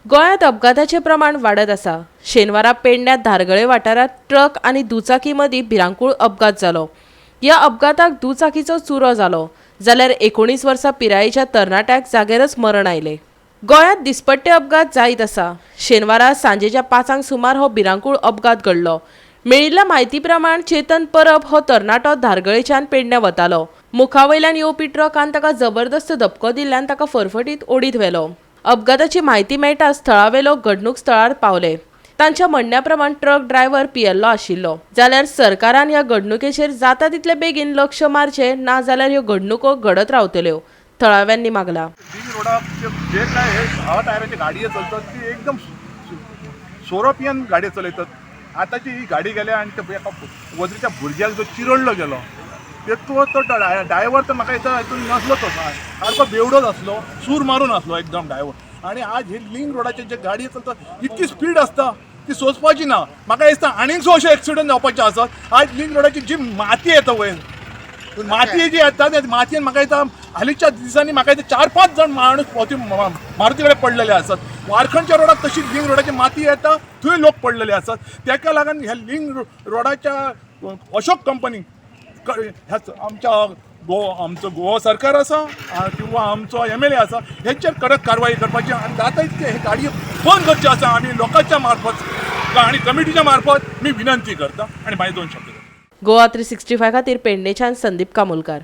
गोंयांत अपघाताचे प्रमाण वाढत आसा। शेनवारा पेडण्यां धारगळे वाठारात ट्रक आनी दुचाकी मदीं भिरांकूळ अपघात जालो। ह्या अपघाताक दुचाकीचो चुरो जालो जाल्यार 19 वर्सां पिरायेच्या तरणाट्याक जागेरच मरण आयलें। गोंयांत दिसपट्टे अपघात जायत आसा। शेनवारा सांजेच्या 5 सुमार हो भिरांकूळ अपघात घडलो। मेळिल्ल्या म्हायती प्रमाण चेतन परब हो तरणाटो धारगळेच्यान पेडण्यां वतालो। मुखावयल्यान येवपी ट्रकान ताका जबरदस्त धपको दिल्ल्यान ताका फरफटीत ओडीत व्हेलो। अपघाताची म्हायती मेळटाच थळावेलो घडणूक स्थळार पावले। तांच्या म्हणण्या प्रमाण ट्रक ड्रायव्हर पियेल्लो आशिल्लो। जाल्यार सरकारान ह्या घडणुकेचेर जाता तितले बेगीन लक्ष मारचे, ना जाल्यार ह्यो घडणुको घडत रावतल्यो, थळाव्यांनी मागला। रिंग रोडाचे जे काय हे 6 टायराचे गाडयो चलतात ती एकदम सोरोपियन गाडी चलयतात। आताची ही गाडी गेल्या आणि ते एका वजरीच्या भुरग्याक जो चिरडलो गेलो तो ड्रायव्हर तर म्हाका हितून नसलो तो सारको बेवडोच आसलो, सूर मारून आसलो एकदम ड्रायव्हर। आणि आज हे लिंक रोडाचे जे गाडयो चलतात इतकी स्पीड आसता ती सोचपाची ना। म्हाका दिसता आनीक अशे एक्सिडंट जावपाचे आसात। आज लिंक रोडाची जी माती येता वयर माती जी येता त्या मातयेन म्हाका दिसता हालींच्या दिसांनी म्हाका दिसता 4-5 जण माणूस मारुती कडेन पडलेले आसात। वारखणच्या रोडाक तशी लिंक रोडाची माती येता थंय लोक पडलेले आसात। ताका लागून ह्या लिंक रोडाच्या अशोक कंपनी आमच्या आमचो गोवा सरकार आसा किंवा आमचो MLA आसा हेचेर कडक कारवाई करपाची आनी जाता तितके हे गाडयो बंद करचे आसा। आमी लोकांच्या मार्फत आनी कमिटीच्या मार्फत मी विनंती करता आनी मागीर 2 शब्द। गोवा 365 खातीर पेडणेच्यान संदीप कामुलकार।